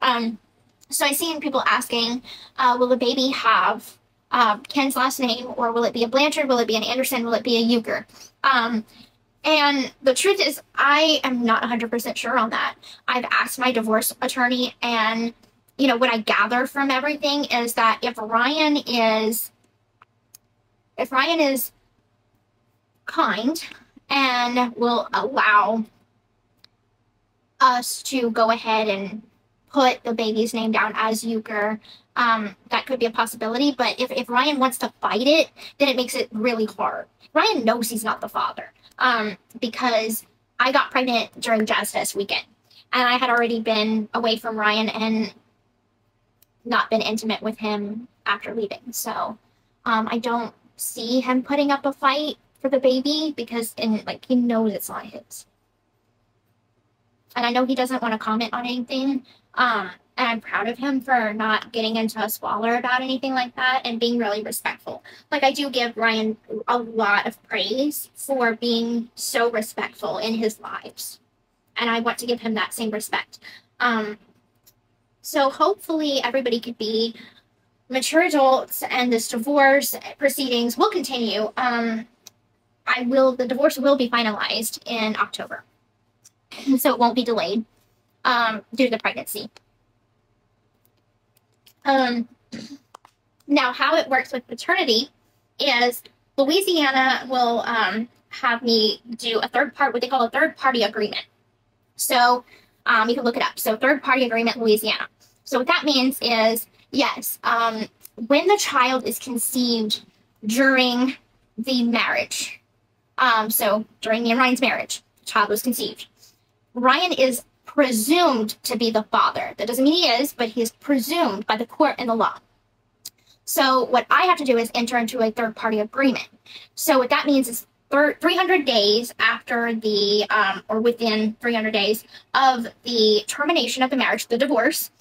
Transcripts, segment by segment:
So I seen people asking, will the baby have Ken's last name, or will it be a Blanchard? Will it be an Anderson? Will it be a Euchre? And the truth is, I am not 100% sure on that. I've asked my divorce attorney, and what I gather from everything is that if Ryan is kind and will allow us to go ahead and put the baby's name down as Euchre, that could be a possibility. But if Ryan wants to fight it, then it makes it really hard. Ryan knows he's not the father, because I got pregnant during Jazz Fest weekend, and I had already been away from Ryan and not been intimate with him after leaving. So I don't see him putting up a fight for the baby, because he knows it's not his. And I know he doesn't want to comment on anything. And I'm proud of him for not getting into a squalor about anything like that and being really respectful. Like, I do give Ryan a lot of praise for being so respectful in his lives. And I want to give him that same respect. So hopefully everybody could be mature adults, and this divorce proceedings will continue. The divorce will be finalized in October. So it won't be delayed due to the pregnancy. Now, how it works with paternity is Louisiana will have me do what they call a third-party agreement. So you can look it up. So third-party agreement, Louisiana. So what that means is, yes, when the child is conceived during the marriage, so during me and Ryan's marriage, the child was conceived, Ryan is presumed to be the father. That doesn't mean he is, but he is presumed by the court and the law. So what I have to do is enter into a third-party agreement. So what that means is 300 days after the, or within 300 days of the termination of the marriage, the divorce,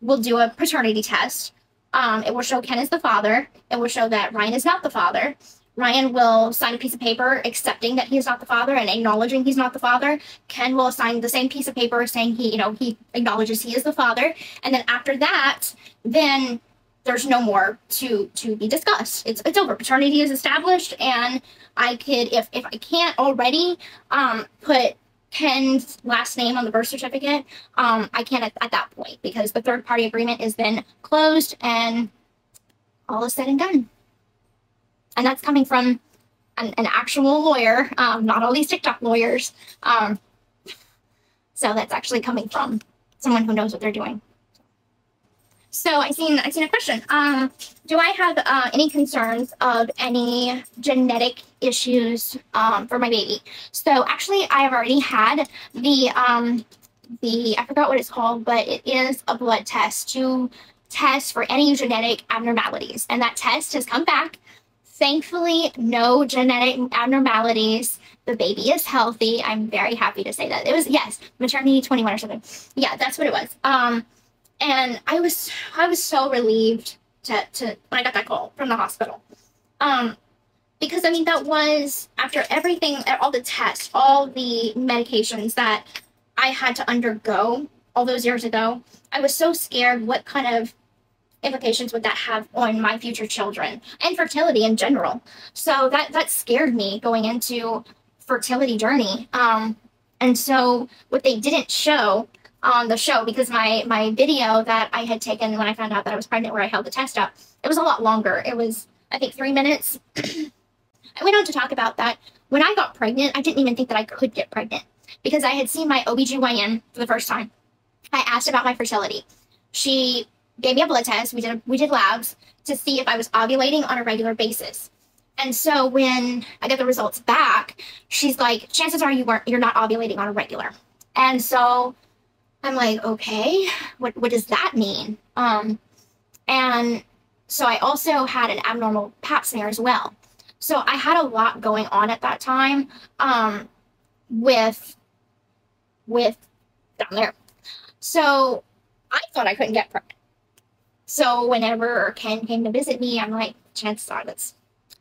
we'll do a paternity test. It will show Ken is the father. It will show that Ryan is not the father. Ryan will sign a piece of paper accepting that he is not the father and acknowledging he's not the father. Ken will sign the same piece of paper saying he acknowledges he is the father. And then after that, then there's no more to be discussed. It's over. Paternity is established, and I could, if I can't already put Ken's last name on the birth certificate, I can at that point, because the third party agreement is then closed and all is said and done. And that's coming from an actual lawyer, not all these TikTok lawyers. So that's actually coming from someone who knows what they're doing. So I seen a question. Do I have any concerns of any genetic issues for my baby? So actually, I have already had I forgot what it's called, but it is a blood test to test for any genetic abnormalities, and that test has come back. Thankfully, no genetic abnormalities. The baby is healthy. I'm very happy to say that. It was, yes, maternity 21 or something. Yeah, that's what it was. And I was so relieved to when I got that call from the hospital. Because, I mean, that was, after everything, all the tests, all the medications that I had to undergo all those years ago, I was so scared what kind of implications would that have on my future children and fertility in general. So that scared me going into fertility journey. And so what they didn't show on the show, because my video that I had taken when I found out that I was pregnant, where I held the test up, it was a lot longer. It was, I think, 3 minutes. I went on to talk about that. When I got pregnant, I didn't even think that I could get pregnant, because I had seen my OBGYN for the first time. I asked about my fertility. She gave me a blood test. We did labs to see if I was ovulating on a regular basis. And so when I got the results back, she's like, chances are you're not ovulating on a regular. And so I'm like, okay, what does that mean? And so I also had an abnormal pap smear as well. So I had a lot going on at that time, with down there. So I thought I couldn't get pregnant. So whenever Ken came to visit me, I'm like, chances are that's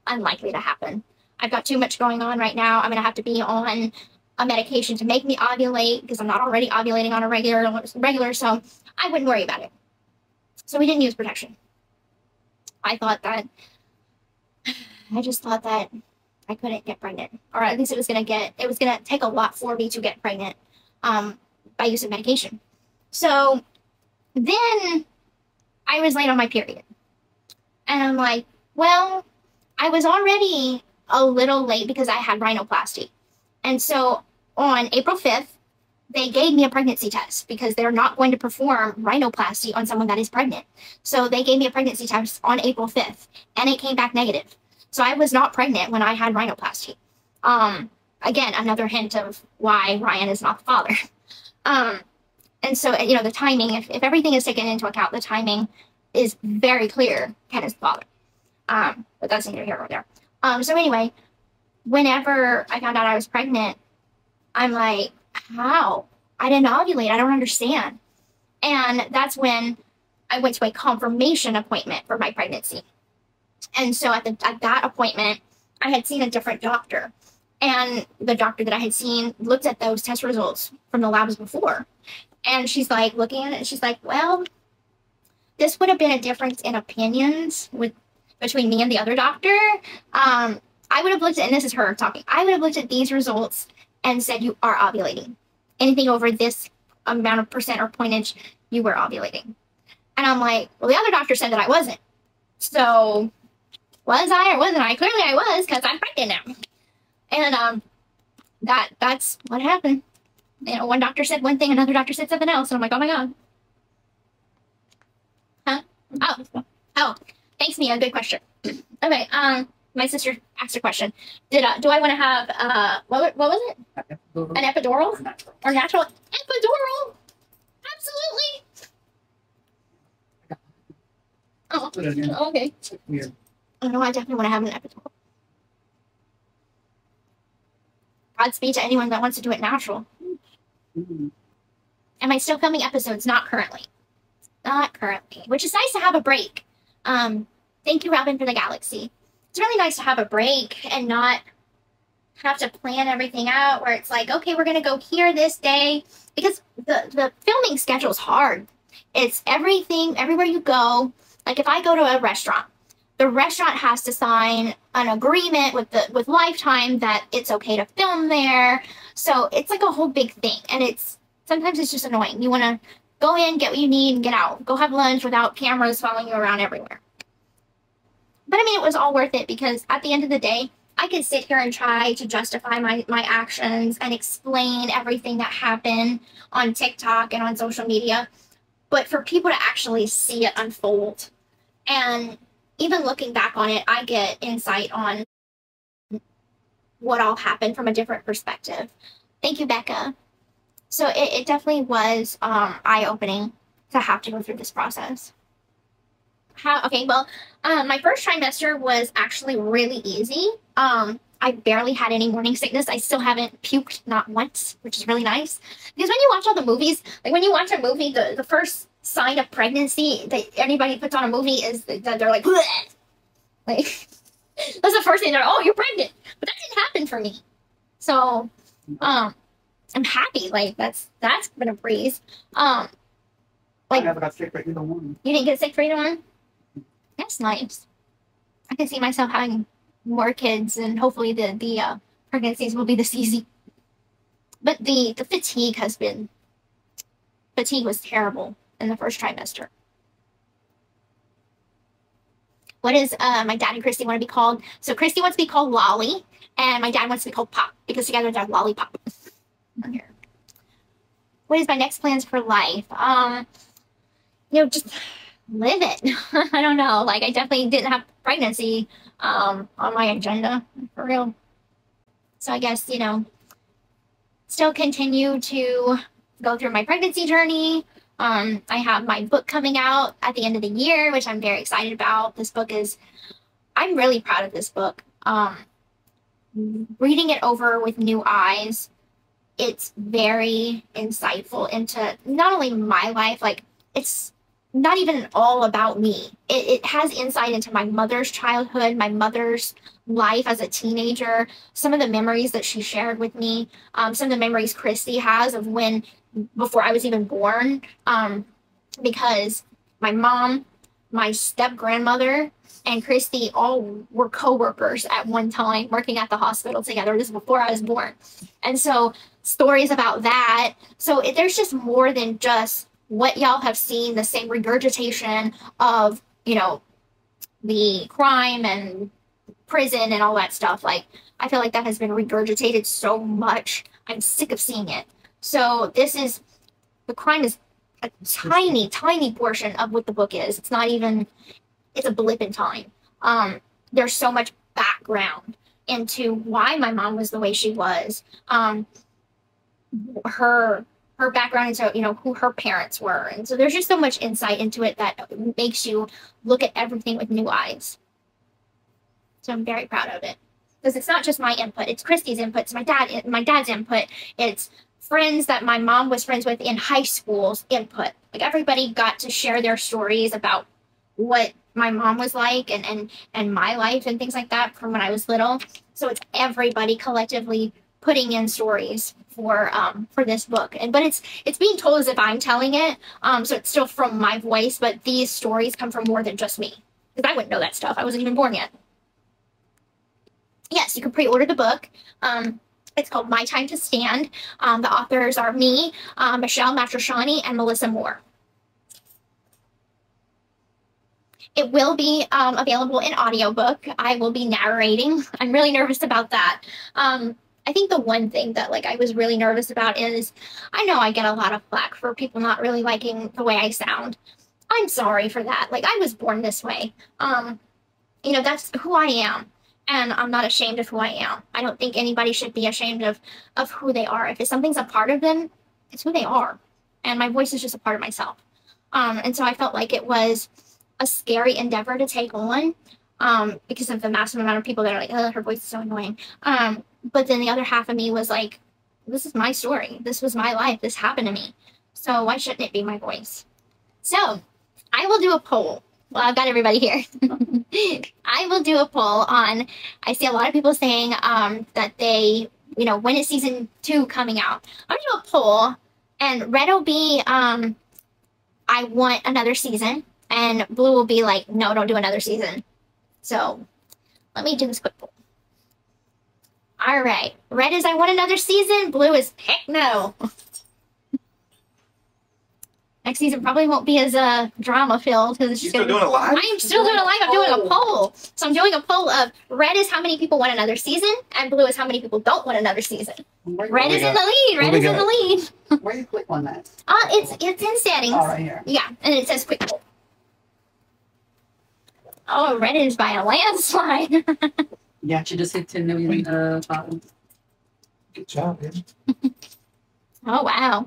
unlikely to happen. I've got too much going on right now. I'm going to have to be on a medication to make me ovulate because I'm not already ovulating on a regular, so I wouldn't worry about it. So we didn't use protection. I just thought that I couldn't get pregnant, or at least it was gonna take a lot for me to get pregnant by use of medication. So then I was late on my period. And I'm like, well, I was already a little late because I had rhinoplasty. And so on April 5th, they gave me a pregnancy test because they're not going to perform rhinoplasty on someone that is pregnant. So they gave me a pregnancy test on April 5th, and it came back negative. So I was not pregnant when I had rhinoplasty. Again, another hint of why Ryan is not the father. And so, you know, the timing, if everything is taken into account, the timing is very clear. Ken is the father. But that's neither here nor there. So anyway, whenever I found out I was pregnant, I'm like, how? I didn't ovulate. I don't understand. And that's when I went to a confirmation appointment for my pregnancy. And so at that appointment, I had seen a different doctor. And the doctor that I had seen looked at those test results from the labs before. And she's like looking at it, and she's like, well, this would have been a difference in opinions between me and the other doctor. I would have looked at, and this is her talking, I would have looked at these results and said you are ovulating. Anything over this amount of percent or pointage, you were ovulating. And I'm like, well, the other doctor said that I wasn't. So was I or wasn't I? Clearly I was, because I'm pregnant now. And that's what happened. You know, one doctor said one thing, another doctor said something else, and I'm like, oh my God. Huh? Oh, thanks, Mia. Good question. Okay, my sister asked a question. Do I want to have, what was it? An epidural? Or natural? Epidural? Absolutely. Oh, okay. Oh no, I definitely want to have an epidural. Godspeed to anyone that wants to do it natural. Am I still filming episodes? Not currently. Not currently. Which is nice to have a break. Thank you, Robin, for the galaxy. It's really nice to have a break and not have to plan everything out where it's like, okay, we're going to go here this day. Because the filming schedule is hard. It's everything, everywhere you go. Like if I go to a restaurant, the restaurant has to sign an agreement with Lifetime that it's okay to film there. So it's like a whole big thing. And sometimes it's just annoying. You want to go in, get what you need, and get out. Go have lunch without cameras following you around everywhere. But I mean, it was all worth it because at the end of the day, I could sit here and try to justify my actions and explain everything that happened on TikTok and on social media. But for people to actually see it unfold, and even looking back on it, I get insight on what all happened from a different perspective. Thank you, Becca. So it definitely was eye-opening to have to go through this process. Okay, well, my first trimester was actually really easy. I barely had any morning sickness. I still haven't puked, not once, which is really nice. Because when you watch all the movies, like when you watch a movie, the first sign of pregnancy that anybody puts on a movie is that they're like, bleh! Like, that's the first thing they're like, oh, you're pregnant. But that didn't happen for me. So, I'm happy. Like, that's been a breeze. Like, I never got sick for either one. You didn't get sick for either one? That's nice. I can see myself having more kids, and hopefully the pregnancies will be this easy. But the fatigue was terrible in the first trimester. What does my dad and Christy want to be called? So Christy wants to be called Lolly, and my dad wants to be called Pop, because together they're Lollipop. Here. What is my next plans for life? You know, just live it. I don't know. Like, I definitely didn't have pregnancy on my agenda, for real. So I guess, you know, still continue to go through my pregnancy journey. I have my book coming out at the end of the year, which I'm very excited about. I'm really proud of this book. Reading it over with new eyes, it's very insightful into not only my life, like, it's not even all about me. It has insight into my mother's childhood, my mother's life as a teenager, some of the memories that she shared with me, some of the memories Christy has of when, before I was even born, because my mom, my step-grandmother, and Christy all were co-workers at one time working at the hospital together. This is before I was born. And so stories about that. So there's just more than just what y'all have seen, the same regurgitation of, you know, the crime and prison and all that stuff. Like, I feel like that has been regurgitated so much. I'm sick of seeing it. So the crime is a tiny, tiny portion of what the book is. It's not even, it's a blip in time. There's so much background into why my mom was the way she was. Her background into, you know, who her parents were. And so there's just so much insight into it that makes you look at everything with new eyes. So I'm very proud of it. Because it's not just my input, it's Christy's input, it's my dad's input, it's friends that my mom was friends with in high school's input. Like, everybody got to share their stories about what my mom was like and my life and things like that from when I was little. So it's everybody collectively putting in stories for this book. But it's being told as if I'm telling it. So it's still from my voice, but these stories come from more than just me. Because I wouldn't know that stuff. I wasn't even born yet. Yes, you can pre-order the book. It's called My Time to Stand. The authors are me, Michelle Matrashani, and Melissa Moore. It will be available in audiobook. I will be narrating. I'm really nervous about that. I think the one thing that, like, I was really nervous about is, I know I get a lot of flack for people not really liking the way I sound. I'm sorry for that. Like, I was born this way. You know, that's who I am. And I'm not ashamed of who I am. I don't think anybody should be ashamed of who they are. If something's a part of them, it's who they are. And my voice is just a part of myself. And so I felt like it was a scary endeavor to take on because of the massive amount of people that are like, oh, her voice is so annoying. But then the other half of me was like, this is my story. This was my life. This happened to me. So why shouldn't it be my voice? So I will do a poll. Well, I've got everybody here. I will do a poll on, I see a lot of people saying that they, you know, when is season 2 coming out? I'm going to do a poll, and red will be, I want another season, and blue will be like, no, don't do another season. So let me do this quick poll. All right. Red is I want another season. Blue is heck no. Next season probably won't be as drama filled because it's just You're still doing it live? I am still doing it live. I'm doing a poll. So I'm doing a poll of red is how many people want another season, and blue is how many people don't want another season. Red is in the lead. Red is in the lead. Where do you click on that? It's in settings. Oh, right here. Yeah, and it says quick poll. Oh, red is by a landslide. Yeah, she just hit 10 million followers. Good job, man. Oh wow.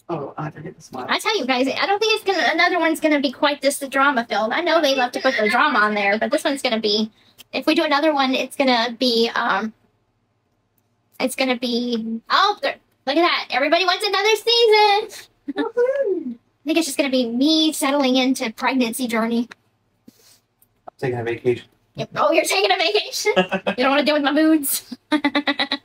Oh, I forget the smile. I tell you guys, I don't think another one's gonna be quite this drama filled. I know they love to put the drama on there, but this one's gonna be, if we do another one, it's gonna be, oh, look at that. Everybody wants another season. I think it's just gonna be me settling into pregnancy journey. I'm taking a vacation. Yep. Oh, you're taking a vacation? You don't want to deal with my moods?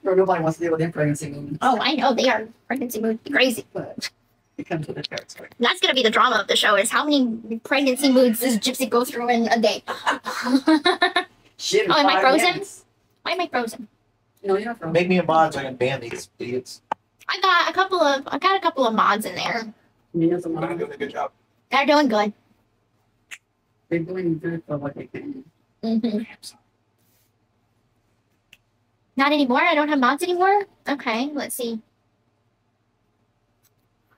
Or nobody wants to deal with their pregnancy moves. Oh, I know. They are pregnancy moods. Crazy. But it comes with the territory. That's going to be the drama of the show, is how many pregnancy moods does Gypsy go through in a day? Shit, Oh, am I frozen? minutes. Why am I frozen? No, you're not frozen. Make me a mod so I can ban these idiots. I got a couple of mods in there. Mia's a I'm mom. doing a good job. They're doing good. They're doing good for what they can. Mm-hmm. Not anymore? I don't have mods anymore? Okay, let's see.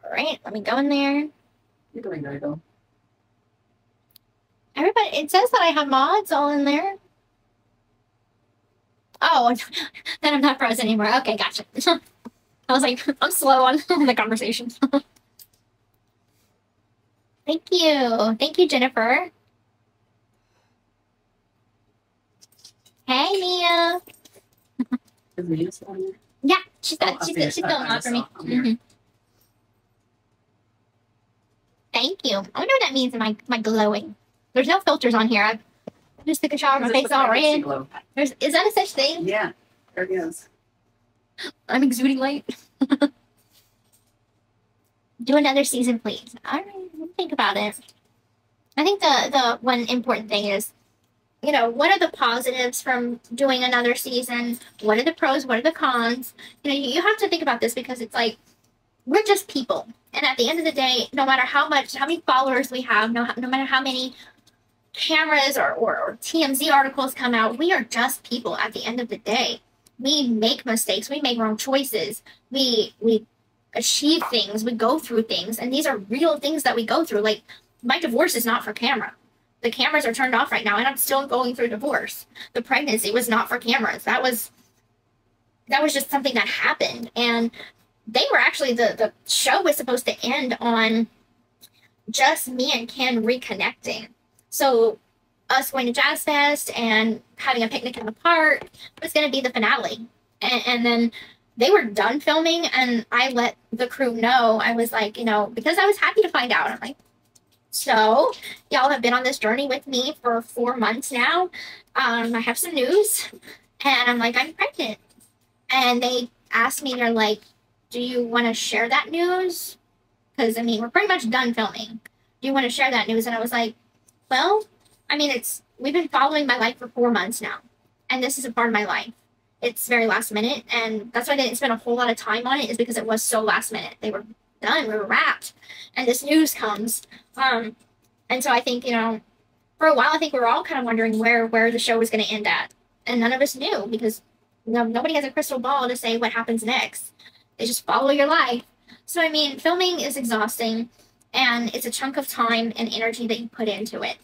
All right, let me go in there. You're doing good, though. Everybody, it says that I have mods all in there. Oh, then I'm not frozen anymore. Okay, gotcha. I was like, I'm slow on the conversations. Thank you. Thank you, Jennifer. Hey, Mia. Is Mia still on there? Yeah, she's Oh, filling out for me. I'm here. Mhm. Thank you. I wonder what that means in my glowing. There's no filters on here. Just took a shower, my It's face the all pregnancy red. glow. Is that a such thing? Yeah, there it is. I'm exuding light. Do another season, please. All right, let me think about it. I think the one important thing is, you know, what are the positives from doing another season? What are the pros? What are the cons? You know, you have to think about this because it's like, we're just people. And at the end of the day, no matter how many followers we have, no matter how many cameras or TMZ articles come out, we are just people at the end of the day. We make mistakes. We make wrong choices. We achieve things. We go through things. And these are real things that we go through. Like, my divorce is not for camera. The cameras are turned off right now, and I'm still going through divorce. The pregnancy was not for cameras. That was just something that happened. And they were actually, the show was supposed to end on just me and Ken reconnecting. So us going to Jazz Fest and having a picnic in the park was going to be the finale. And then they were done filming, and I let the crew know. I was like, you know, because I was happy to find out. I'm like, so y'all have been on this journey with me for 4 months now. I have some news. And I'm like, I'm pregnant. And they asked me, they're like, do you want to share that news? Because, I mean, we're pretty much done filming. Do you want to share that news? And I was like, well, I mean, we've been following my life for 4 months now. And this is a part of my life. It's very last minute. And that's why they didn't spend a whole lot of time on it, is because it was so last minute. They were done. We were wrapped. And this news comes. And so I think, you know, for a while, I think we were all kind of wondering where the show was going to end at. And none of us knew, because nobody has a crystal ball to say what happens next. They just follow your life. So, I mean, filming is exhausting, and it's a chunk of time and energy that you put into it,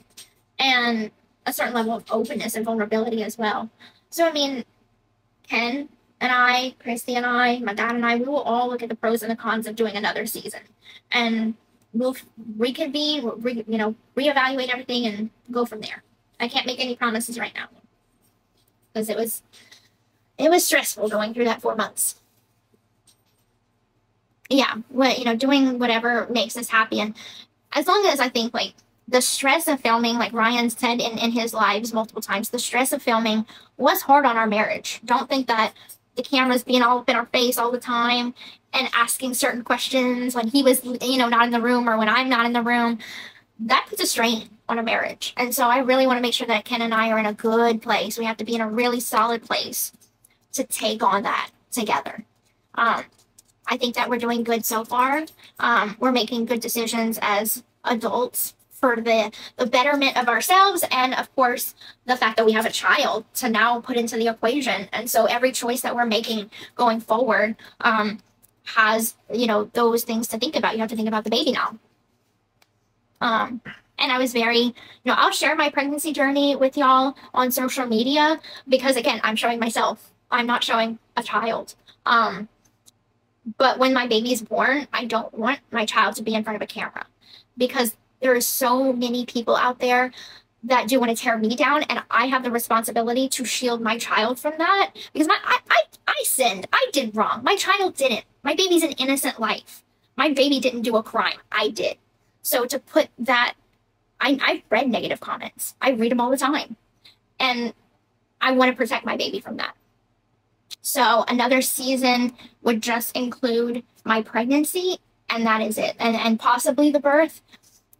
and a certain level of openness and vulnerability as well. So, I mean, Ken and I, Christy and I, my dad and I, we will all look at the pros and the cons of doing another season, and we'll reconvene, reevaluate everything, and go from there. I can't make any promises right now, because it was stressful going through that 4 months. Yeah, doing whatever makes us happy. And as long as I think, like, the stress of filming, like Ryan said in his lives multiple times, the stress of filming was hard on our marriage. Don't think that the cameras being all up in our face all the time and asking certain questions when he was, not in the room, or when I'm not in the room, that puts a strain on a marriage. And so I really want to make sure that Ken and I are in a good place. We have to be in a really solid place to take on that together. I think that we're doing good so far. We're making good decisions as adults for the betterment of ourselves, and of course the fact that we have a child to now put into the equation. And so every choice that we're making going forward has, those things to think about. You have to think about the baby now. And I was very, I'll share my pregnancy journey with y'all on social media, because again, I'm showing myself. I'm not showing a child. But when my baby is born, I don't want my child to be in front of a camera, because there are so many people out there that do want to tear me down, and I have the responsibility to shield my child from that, because I sinned. I did wrong. My child didn't. My baby's an innocent life. My baby didn't do a crime. I did. So to put that, I've read negative comments. I read them all the time, and I want to protect my baby from that. So another season would just include my pregnancy, and that is it. And possibly the birth,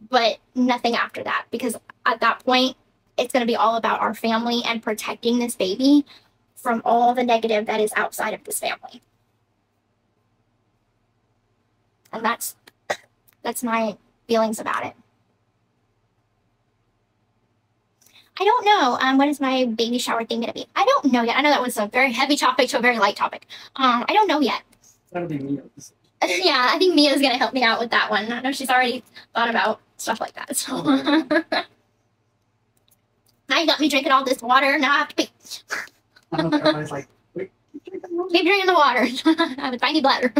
but nothing after that, because at that point, it's going to be all about our family and protecting this baby from all the negative that is outside of this family. And that's my feelings about it. I don't know. What is my baby shower thing going to be? I don't know yet. I know that was a very heavy topic to a very light topic. I don't know yet. That'll be me. Yeah, I think Mia's going to help me out with that one. I know she's already thought about stuff like that. So now you got me drinking all this water. Now I have to pee. I know everybody's like, wait, keep Keep drinking the water. I have a tiny bladder.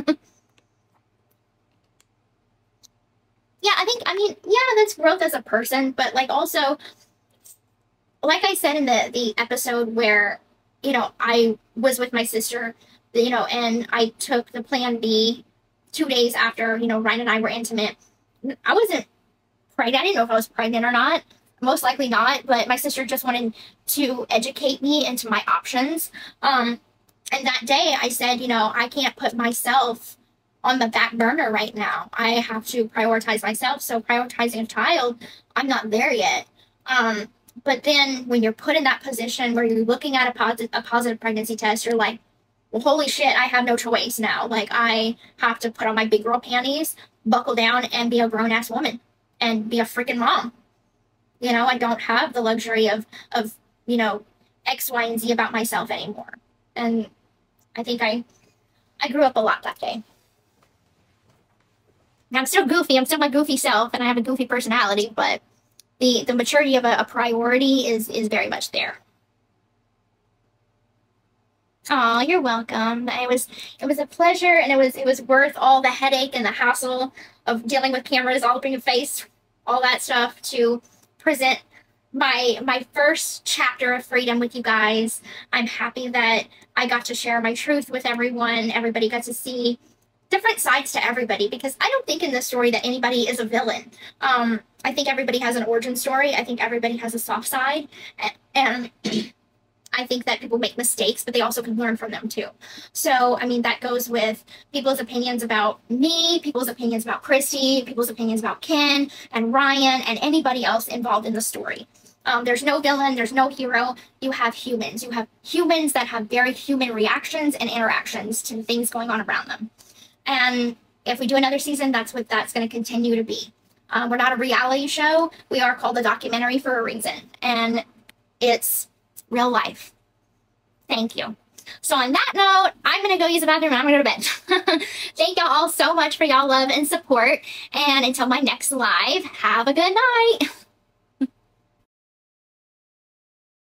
Yeah, that's growth as a person, but like also, like I said in the episode where, I was with my sister, and I took the Plan B 2 days after, Ryan and I were intimate. I wasn't pregnant. I didn't know if I was pregnant or not. Most likely not, but my sister just wanted to educate me into my options. And that day I said, you know, I can't put myself on the back burner right now. I have to prioritize myself. So prioritizing a child, I'm not there yet. But then when you're put in that position where you're looking at a positive pregnancy test, you're like, well, holy shit, I have no choice now. Like, I have to put on my big girl panties, buckle down, and be a grown-ass woman and be a freaking mom. You know, I don't have the luxury of you know, X, Y, and Z about myself anymore. And I think I grew up a lot that day. Now, I'm still goofy. I'm still my goofy self, and I have a goofy personality, but the maturity of a priority is very much there. Oh, you're welcome. It was a pleasure, and it was worth all the headache and the hassle of dealing with cameras all up in your face, all that stuff, to present my first chapter of freedom with you guys. I'm happy that I got to share my truth with everyone. Everybody got to see different sides to everybody, because I don't think in this story that anybody is a villain. I think everybody has an origin story. I think everybody has a soft side, and I think that people make mistakes, but they also can learn from them too. So, I mean, that goes with people's opinions about me, people's opinions about Christy, people's opinions about Ken and Ryan, and anybody else involved in the story. There's no villain, there's no hero. You have humans. You have humans that have very human reactions and interactions to things going on around them. And if we do another season, that's what that's going to continue to be. We're not a reality show. We are called a documentary for a reason. And it's real life. Thank you. So on that note, I'm going to go use the bathroom and I'm going to go to bed. Thank y'all all so much for y'all love and support. And until my next live, have a good night.